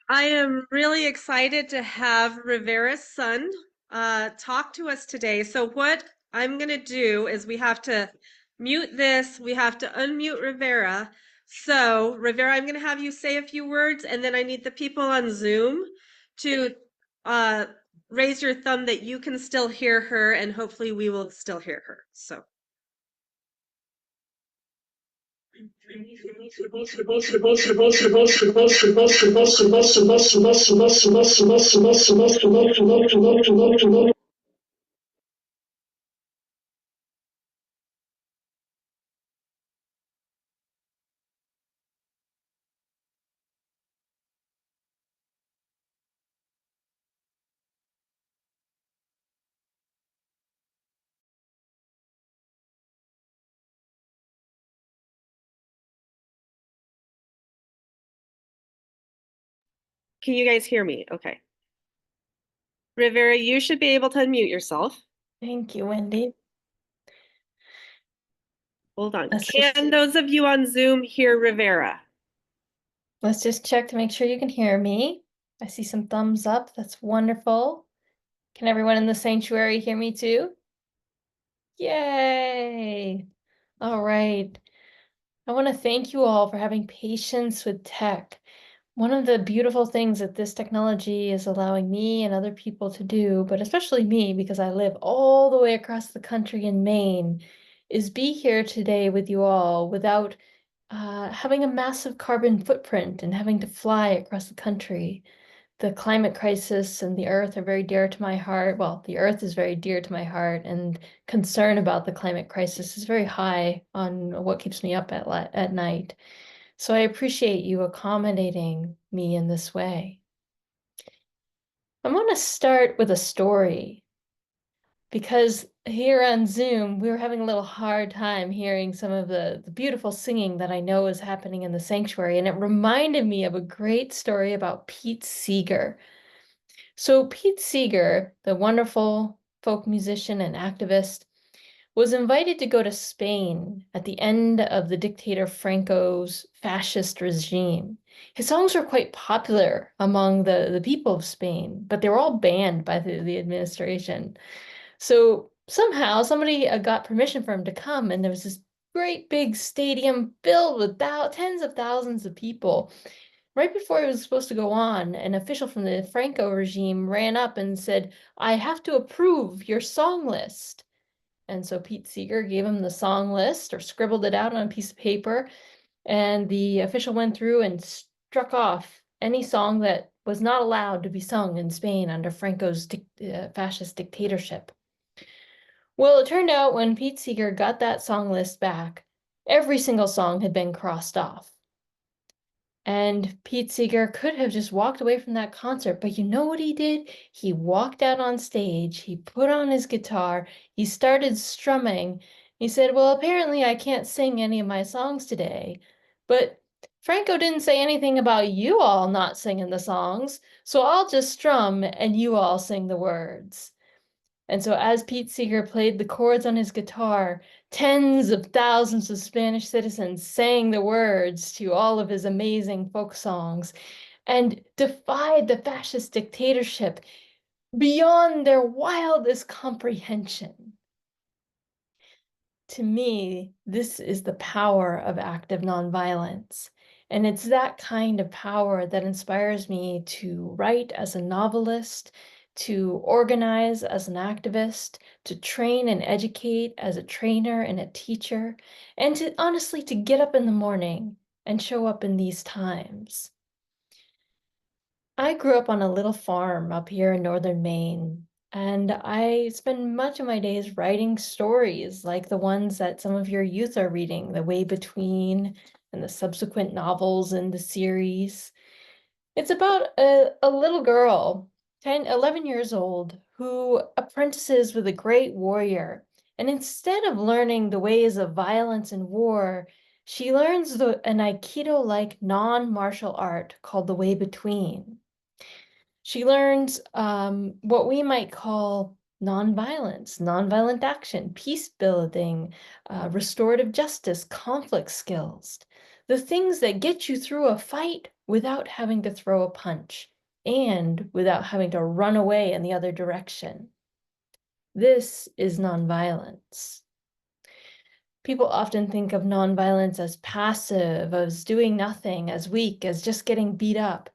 I am really excited to have Rivera's son talk to us today. So what I'm going to do is we have to mute this, we have to unmute Rivera. So Rivera, I'm going to have you say a few words, and then I need the people on Zoom to uh, raise your thumb that you can still hear her, and hopefully we will still hear her. So. Can you guys hear me? Okay. Rivera, you should be able to unmute yourself. Thank you, Wendy. Hold on. Let's Can those of you on Zoom hear Rivera? let's just check to make sure you can hear me. I see some thumbs up. That's wonderful. Can everyone in the sanctuary hear me too? Yay! All right. I want to thank you all for having patience with tech. One of the beautiful things that this technology is allowing me and other people to do, but especially me because I live all the way across the country in Maine, is be here today with you all without having a massive carbon footprint and having to fly across the country. The climate crisis and the earth are very dear to my heart. Well, the earth is very dear to my heart, and concern about the climate crisis is very high on what keeps me up at night. So I appreciate you accommodating me in this way. I want to start with a story because here on Zoom, we were having a little hard time hearing some of the beautiful singing that I know is happening in the sanctuary. And it reminded me of a great story about Pete Seeger. So Pete Seeger, the wonderful folk musician and activist, was invited to go to Spain at the end of the dictator Franco's fascist regime. His songs were quite popular among the people of Spain, but they were all banned by the administration. So somehow somebody got permission for him to come, and there was this great big stadium filled with tens of thousands of people. Right before he was supposed to go on, an official from the Franco regime ran up and said, "I have to approve your song list." And so Pete Seeger gave him the song list or scribbled it out on a piece of paper, and the official went through and struck off any song that was not allowed to be sung in Spain under Franco's fascist dictatorship. Well, it turned out when Pete Seeger got that song list back, every single song had been crossed off. And Pete Seeger could have just walked away from that concert, but you know what he did? He walked out on stage, he put on his guitar, he started strumming. He said, "Well, apparently I can't sing any of my songs today, but Franco didn't say anything about you all not singing the songs, so I'll just strum and you all sing the words." And so as Pete Seeger played the chords on his guitar, tens of thousands of Spanish citizens sang the words to all of his amazing folk songs and defied the fascist dictatorship beyond their wildest comprehension. To me, this is the power of active nonviolence. And it's that kind of power that inspires me to write as a novelist, to organize as an activist, to train and educate as a trainer and a teacher, and to honestly to get up in the morning and show up in these times. I grew up on a little farm up here in northern Maine, and I spend much of my days writing stories like the ones that some of your youth are reading, The Way Between and the subsequent novels in the series. It's about a little girl, 10, 11 years old, who apprentices with a great warrior. And instead of learning the ways of violence and war, she learns an Aikido-like non-martial art called The Way Between. She learns what we might call nonviolence, nonviolent action, peace building, restorative justice, conflict skills. The things that get you through a fight without having to throw a punch and without having to run away in the other direction. This is nonviolence. People often think of nonviolence as passive, as doing nothing, as weak, as just getting beat up.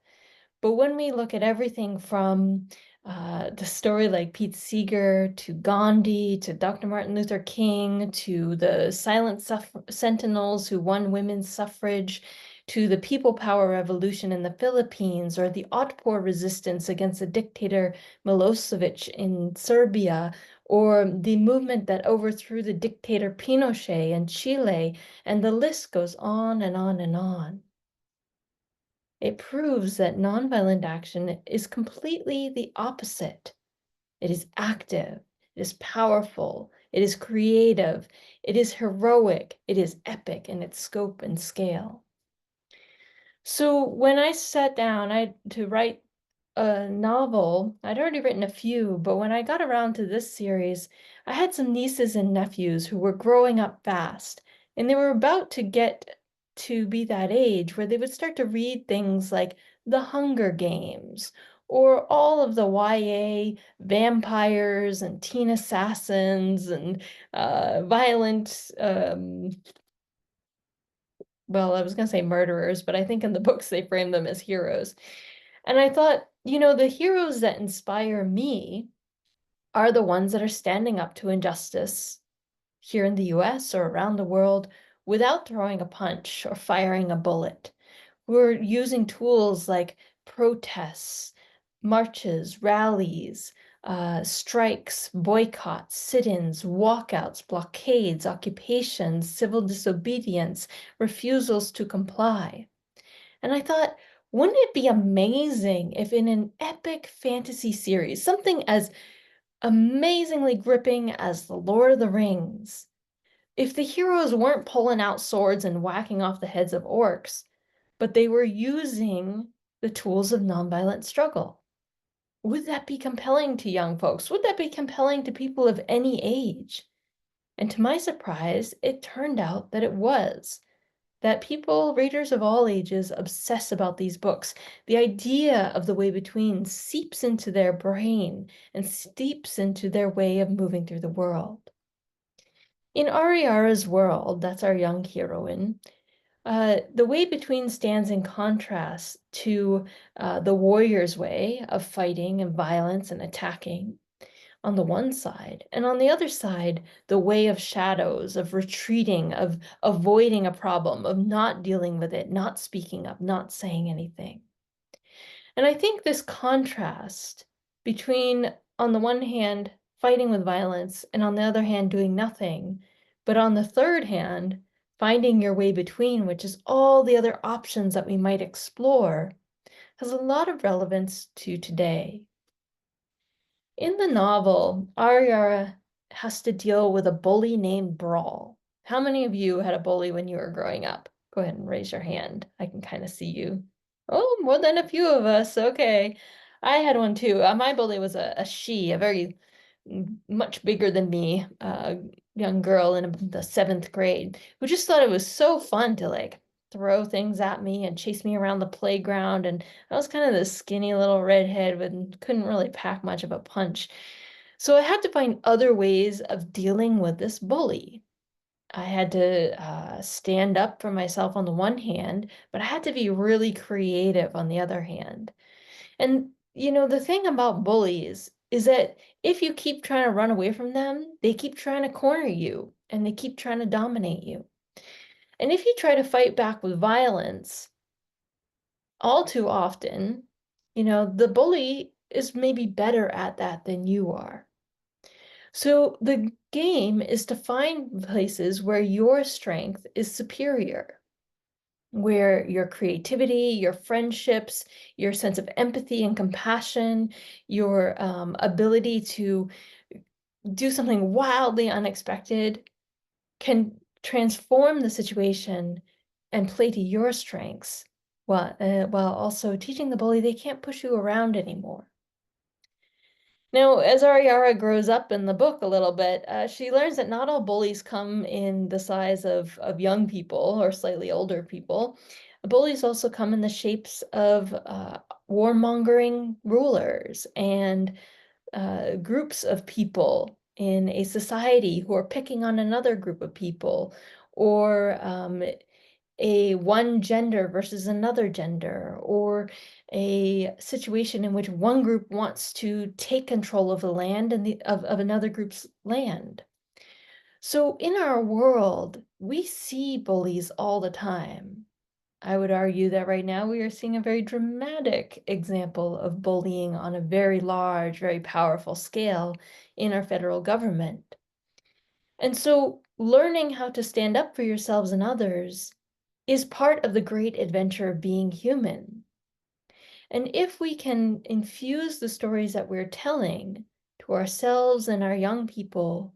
But when we look at everything from the story like Pete Seeger to Gandhi to Dr. Martin Luther King to the silent sentinels who won women's suffrage to the people power revolution in the Philippines or the Otpor resistance against the dictator Milosevic in Serbia or the movement that overthrew the dictator Pinochet in Chile, and the list goes on and on and on. It proves that nonviolent action is completely the opposite. It is active, it is powerful, it is creative, it is heroic, it is epic in its scope and scale. So when I sat down to write a novel, I'd already written a few, but when I got around to this series, I had some nieces and nephews who were growing up fast, and they were about to get to be that age where they would start to read things like The Hunger Games or all of the YA vampires and teen assassins and violent well, I was going to say murderers, but I think in the books they frame them as heroes. And I thought, the heroes that inspire me are the ones that are standing up to injustice here in the US or around the world without throwing a punch or firing a bullet. We're using tools like protests, marches, rallies, strikes, boycotts, sit-ins, walkouts, blockades, occupations, civil disobedience, refusals to comply. And I thought, wouldn't it be amazing if in an epic fantasy series, something as amazingly gripping as The Lord of the Rings, if the heroes weren't pulling out swords and whacking off the heads of orcs, but they were using the tools of nonviolent struggle? Would that be compelling to young folks? Would that be compelling to people of any age? And to my surprise, it turned out that it was. That people, readers of all ages, obsess about these books. The idea of the way between seeps into their brain and steeps into their way of moving through the world. In Ariara's world, that's our young heroine, the way between stands in contrast to the warrior's way of fighting and violence and attacking on the one side, and on the other side, the way of shadows, of retreating, of avoiding a problem, of not dealing with it, not speaking up, not saying anything. And I think this contrast between, on the one hand, fighting with violence, and on the other hand, doing nothing, but on the third hand, finding your way between, which is all the other options that we might explore, has a lot of relevance to today. In the novel, Ariara has to deal with a bully named Brawl. How many of you had a bully when you were growing up? Go ahead and raise your hand. I can kind of see you. Oh, more than a few of us. Okay. I had one too. My bully was a she, a very much bigger than me, young girl in the seventh grade, who just thought it was so fun to like throw things at me and chase me around the playground. And I was kind of this skinny little redhead and couldn't really pack much of a punch. So I had to find other ways of dealing with this bully. I had to stand up for myself on the one hand, but I had to be really creative on the other hand. And, the thing about bullies is that if you keep trying to run away from them, they keep trying to corner you and they keep trying to dominate you. And if you try to fight back with violence, all too often, the bully is maybe better at that than you are. So the game is to find places where your strength is superior, where your creativity, your friendships, your sense of empathy and compassion, your ability to do something wildly unexpected can transform the situation and play to your strengths while also teaching the bully they can't push you around anymore. Now, as Ariara grows up in the book a little bit, she learns that not all bullies come in the size of young people or slightly older people. Bullies also come in the shapes of warmongering rulers and groups of people in a society who are picking on another group of people, or a one gender versus another gender, or a situation in which one group wants to take control of the land and of another group's land. So in our world, we see bullies all the time. I would argue that right now we are seeing a very dramatic example of bullying on a very large, very powerful scale in our federal government. And so learning how to stand up for yourselves and others is part of the great adventure of being human. And if we can infuse the stories that we're telling to ourselves and our young people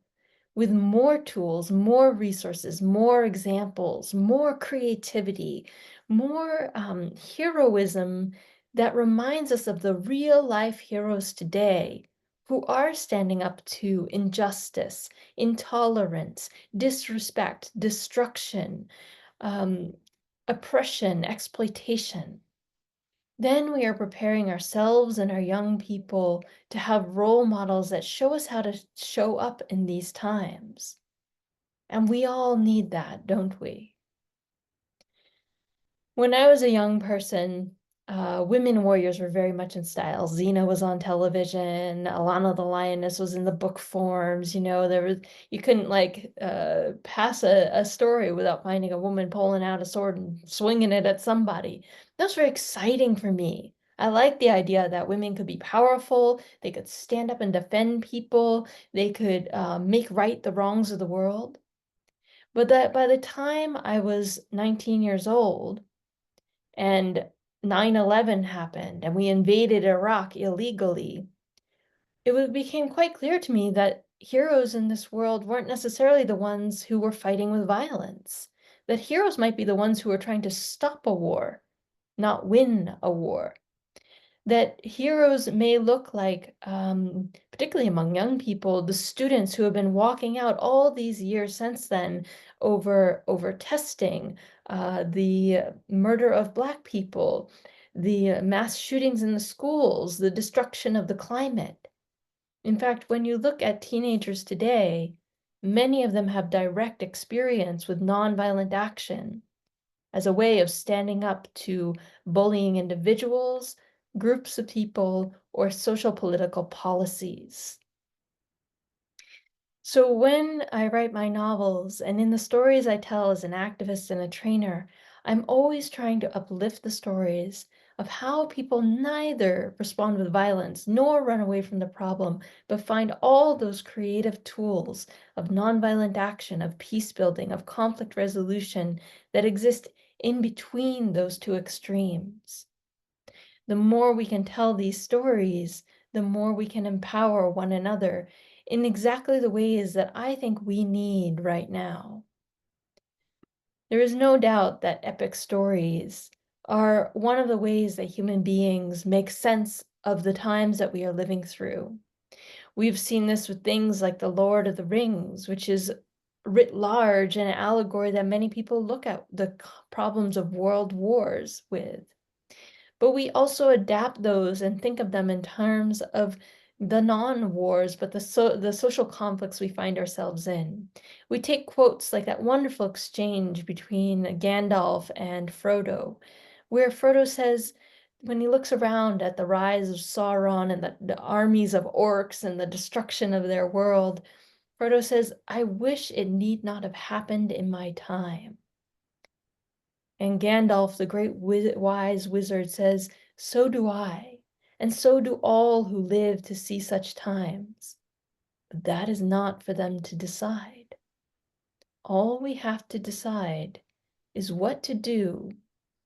with more tools, more resources, more examples, more creativity, more heroism that reminds us of the real life heroes today who are standing up to injustice, intolerance, disrespect, destruction, um, oppression, exploitation. Then we are preparing ourselves and our young people to have role models that show us how to show up in these times. And we all need that, don't we? When I was a young person, women warriors were very much in style. Xena was on television. Alana the Lioness was in the book forms. There was you couldn't like pass a story without finding a woman pulling out a sword and swinging it at somebody. That was very exciting for me. I liked the idea that women could be powerful. They could stand up and defend people. They could make right the wrongs of the world. But that by the time I was 19 years old, and 9/11 happened and we invaded Iraq illegally, it became quite clear to me that heroes in this world weren't necessarily the ones who were fighting with violence, that heroes might be the ones who were trying to stop a war, not win a war. That heroes may look like, particularly among young people, the students who have been walking out all these years since then over testing, the murder of Black people, the mass shootings in the schools, the destruction of the climate. In fact, when you look at teenagers today, many of them have direct experience with nonviolent action as a way of standing up to bullying individuals, groups of people, or social political policies. So when I write my novels and in the stories I tell as an activist and a trainer, I'm always trying to uplift the stories of how people neither respond with violence nor run away from the problem, but find all those creative tools of nonviolent action, of peace building, of conflict resolution that exist in between those two extremes. The more we can tell these stories, the more we can empower one another in exactly the ways that I think we need right now. There is no doubt that epic stories are one of the ways that human beings make sense of the times that we are living through. We've seen this with things like The Lord of the Rings, which is writ large an allegory that many people look at the problems of world wars with. But we also adapt those and think of them in terms of the non-wars, but the social conflicts we find ourselves in. We take quotes like that wonderful exchange between Gandalf and Frodo, where Frodo says, when he looks around at the rise of Sauron and the armies of orcs and the destruction of their world, Frodo says, I wish it need not have happened in my time. And Gandalf, the great wise wizard, says, so do I, and so do all who live to see such times. But that is not for them to decide. All we have to decide is what to do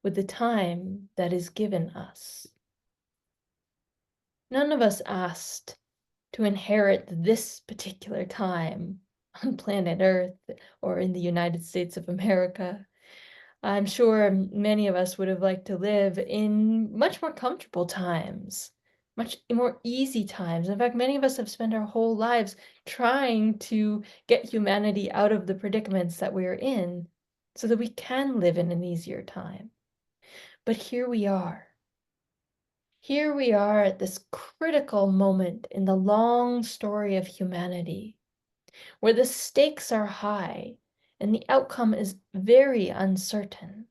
with the time that is given us. None of us asked to inherit this particular time on planet Earth or in the United States of America. I'm sure many of us would have liked to live in much more comfortable times, much more easy times. In fact, many of us have spent our whole lives trying to get humanity out of the predicaments that we're in so that we can live in an easier time. But here we are. Here we are at this critical moment in the long story of humanity, where the stakes are high and the outcome is very uncertain.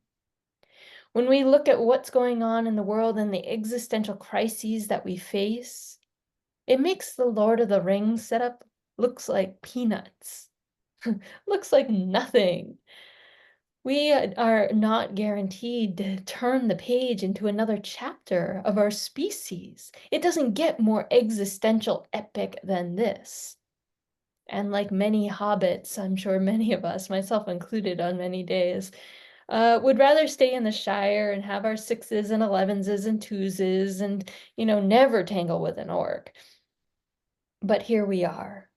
When we look at what's going on in the world and the existential crises that we face, it makes the Lord of the Rings setup looks like peanuts. Looks like nothing. We are not guaranteed to turn the page into another chapter of our species. It doesn't get more existential epic than this. And like many hobbits, I'm sure many of us, myself included on many days, would rather stay in the Shire and have our sixes and elevenses and twoses and, never tangle with an orc. But here we are.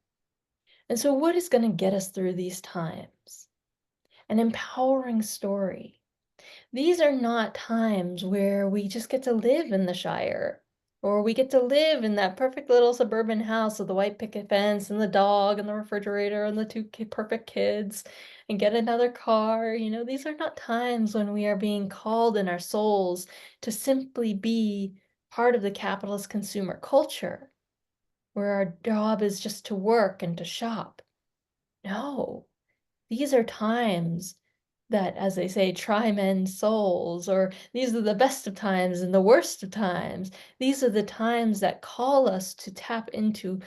And so, what is going to get us through these times? An empowering story. These are not times where we just get to live in the Shire, or we get to live in that perfect little suburban house with the white picket fence and the dog and the refrigerator and the two perfect kids and get another car. These are not times when we are being called in our souls to simply be part of the capitalist consumer culture, where our job is just to work and to shop. No, these are times that, as they say, try men's souls, or these are the best of times and the worst of times. These are the times that call us to tap into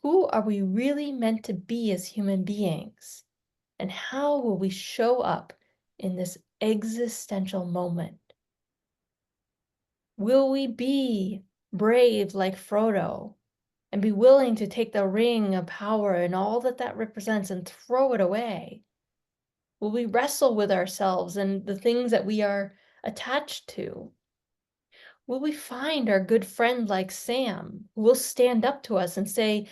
who are we really meant to be as human beings, and how will we show up in this existential moment? Will we be brave like Frodo and be willing to take the ring of power and all that that represents and throw it away? Will we wrestle with ourselves and the things that we are attached to? Will we find our good friend like Sam, who will stand up to us and say,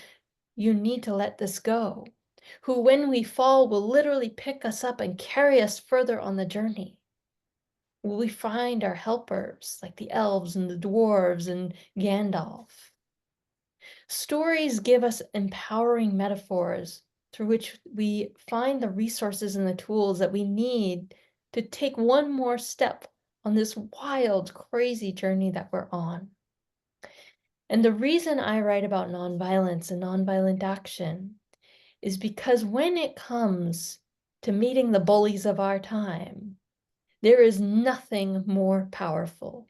"You need to let this go," who, when we fall, will literally pick us up and carry us further on the journey? Will we find our helpers, like the elves and the dwarves and Gandalf? Stories give us empowering metaphors through which we find the resources and the tools that we need to take one more step on this wild, crazy journey that we're on. And the reason I write about nonviolence and nonviolent action is because when it comes to meeting the bullies of our time, there is nothing more powerful.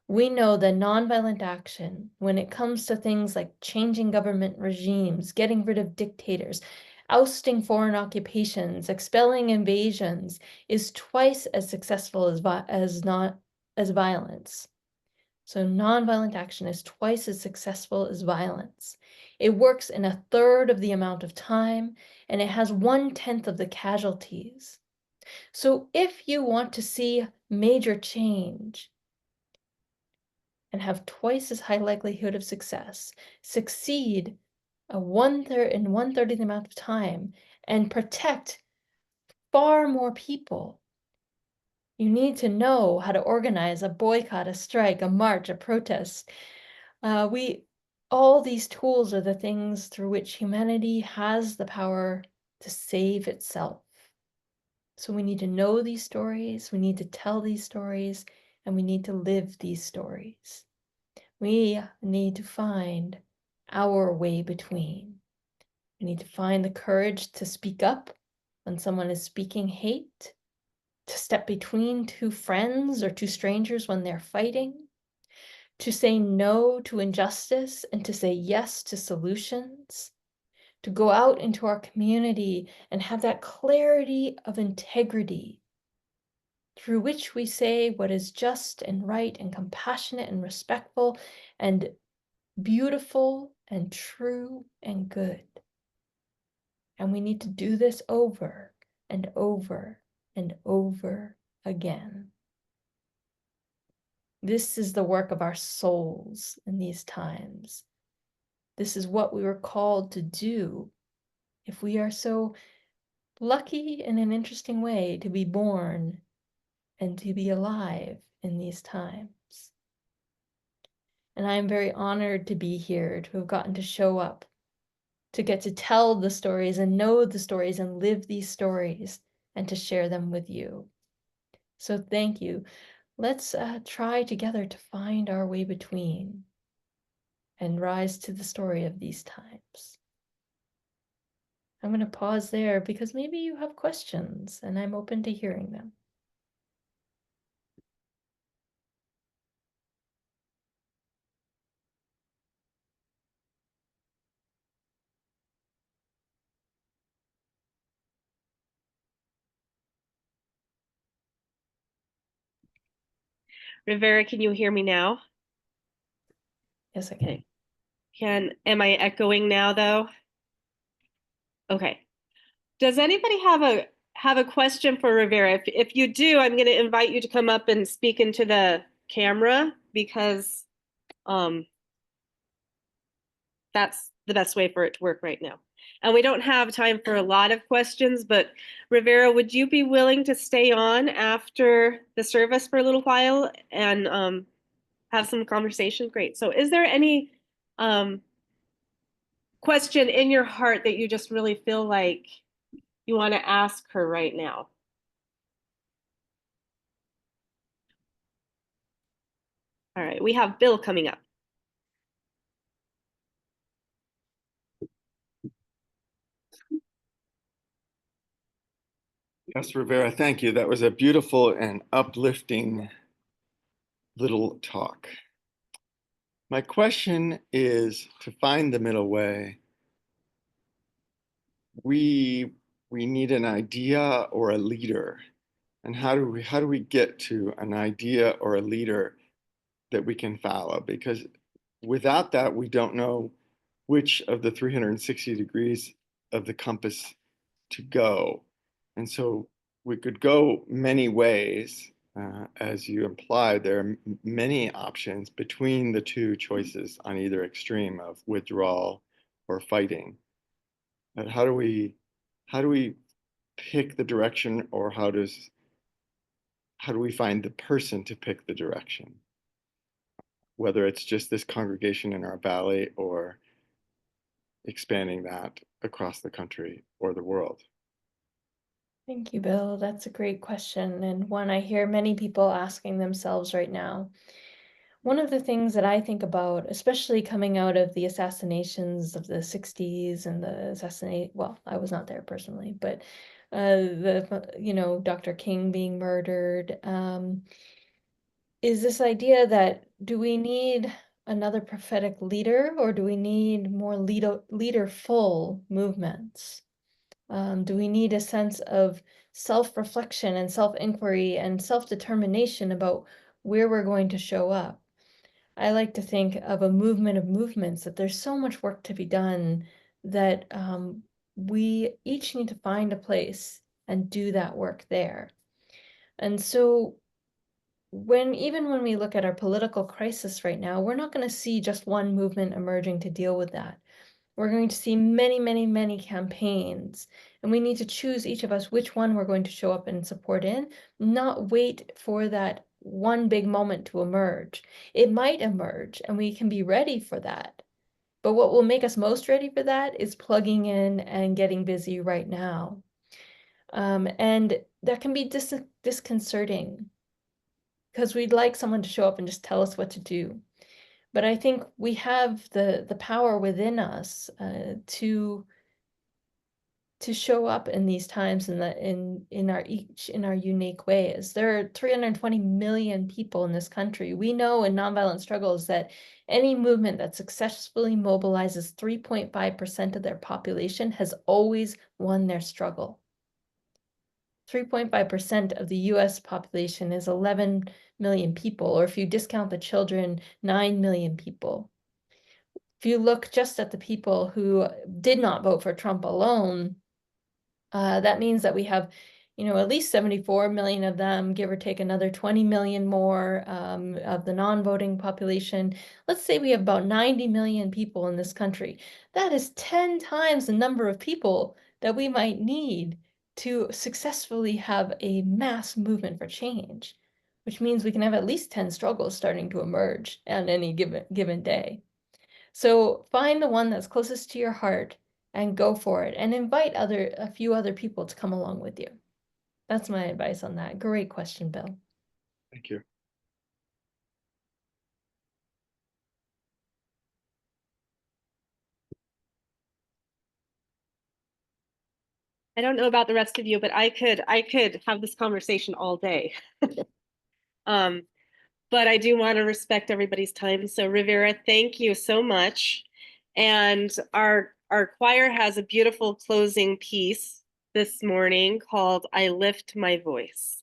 We know that nonviolent action, when it comes to things like changing government regimes, getting rid of dictators, ousting foreign occupations, expelling invasions, is twice as successful as violence. So nonviolent action is twice as successful as violence. It works in a third of the amount of time, and it has 1/10 of the casualties. So if you want to see major change, and have twice as high likelihood of success, succeed in 1/3 of the amount of time, and protect far more people. You need to know how to organize a boycott, a strike, a march, a protest. All these tools are the things through which humanity has the power to save itself. So we need to know these stories, we need to tell these stories, and we need to live these stories. We need to find our way between. We need to find the courage to speak up when someone is speaking hate, to step between two friends or two strangers when they're fighting, to say no to injustice and to say yes to solutions, to go out into our community and have that clarity of integrity through which we say what is just and right and compassionate and respectful and beautiful and true and good. And we need to do this over and over and over again. This is the work of our souls in these times. This is what we were called to do if we are so lucky in an interesting way to be born and to be alive in these times. And I am very honored to be here, to have gotten to show up, to get to tell the stories and know the stories and live these stories and to share them with you. So thank you. Let's try together to find our way between and rise to the story of these times. I'm going to pause there because maybe you have questions and I'm open to hearing them. Rivera, can you hear me now? Yes, I can. Am I echoing now though? Okay. Does anybody have a question for Rivera? If you do, I'm going to invite you to come up and speak into the camera because um that's the best way for it to work right now. And we don't have time for a lot of questions, but Rivera, would you be willing to stay on after the service for a little while and have some conversation? Great. So is there any um, question in your heart that you just really feel like you want to ask her right now? All right, we have Bill coming up. Yes, Rivera, thank you. That was a beautiful and uplifting little talk. My question is to find the middle way. We need an idea or a leader. And how do we get to an idea or a leader that we can follow? Because without that, we don't know which of the 360 degrees of the compass to go. And so we could go many ways. As you implied, there are many options between the two choices on either extreme of withdrawal or fighting. But how do we pick the direction, or how do we find the person to pick the direction? Whether it's just this congregation in our valley or expanding that across the country or the world. Thank you, Bill. That's a great question, and one I hear many people asking themselves right now. One of the things that I think about, especially coming out of the assassinations of the 60s and the well, I was not there personally, but Dr. King being murdered, is this idea that do we need another prophetic leader or do we need more leaderful movements? Do we need a sense of self-reflection and self-inquiry and self-determination about where we're going to show up? I like to think of a movement of movements, that there's so much work to be done that we each need to find a place and do that work there. And so even when we look at our political crisis right now, we're not going to see just one movement emerging to deal with that. We're going to see many, many, many campaigns, and we need to choose each of us which one we're going to show up and support in, not wait for that one big moment to emerge. It might emerge, and we can be ready for that. But what will make us most ready for that is plugging in and getting busy right now. And that can be disconcerting because we'd like someone to show up and just tell us what to do. But I think we have the power within us to show up in these times in our unique ways. There are 320 million people in this country. We know in nonviolent struggles that any movement that successfully mobilizes 3.5% of their population has always won their struggle. 3.5% of the US population is 11 million people, or if you discount the children, 9 million people. If you look just at the people who did not vote for Trump alone, that means that we have, at least 74 million of them, give or take another 20 million more of the non-voting population. Let's say we have about 90 million people in this country. That is 10 times the number of people that we might need to successfully have a mass movement for change. which means we can have at least 10 struggles starting to emerge on any given day. So find the one that's closest to your heart and go for it, and invite a few other people to come along with you. That's my advice on that. Great question, Bill. Thank you. I don't know about the rest of you, but I could have this conversation all day. Um, but I do want to respect everybody's time. So Rivera, thank you so much. And our choir has a beautiful closing piece this morning called I Lift My Voice.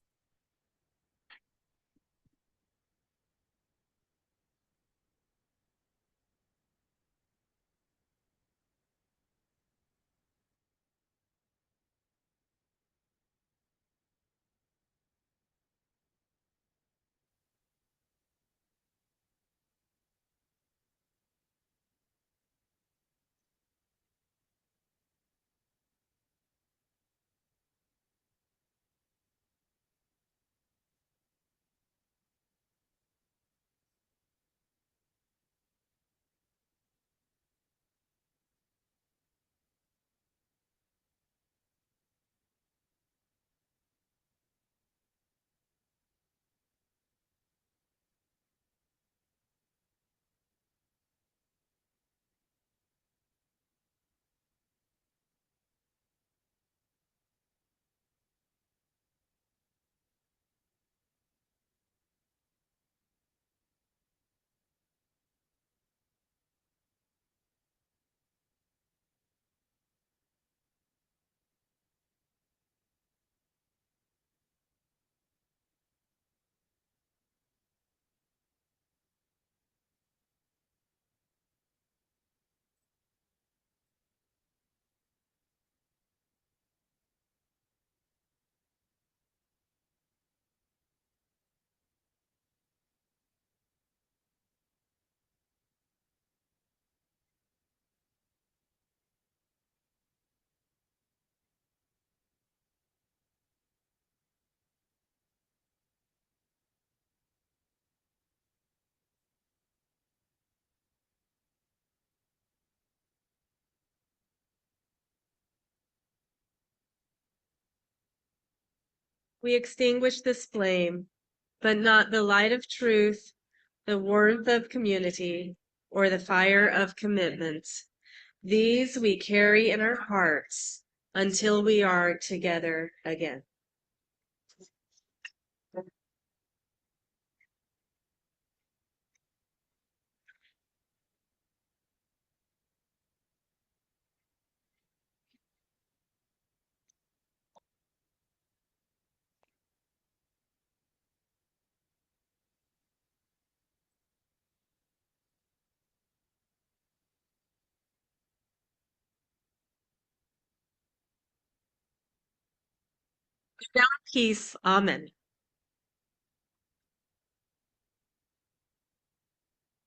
We extinguish this flame, but not the light of truth, the warmth of community, or the fire of commitment. These we carry in our hearts until we are together again. Peace. Amen.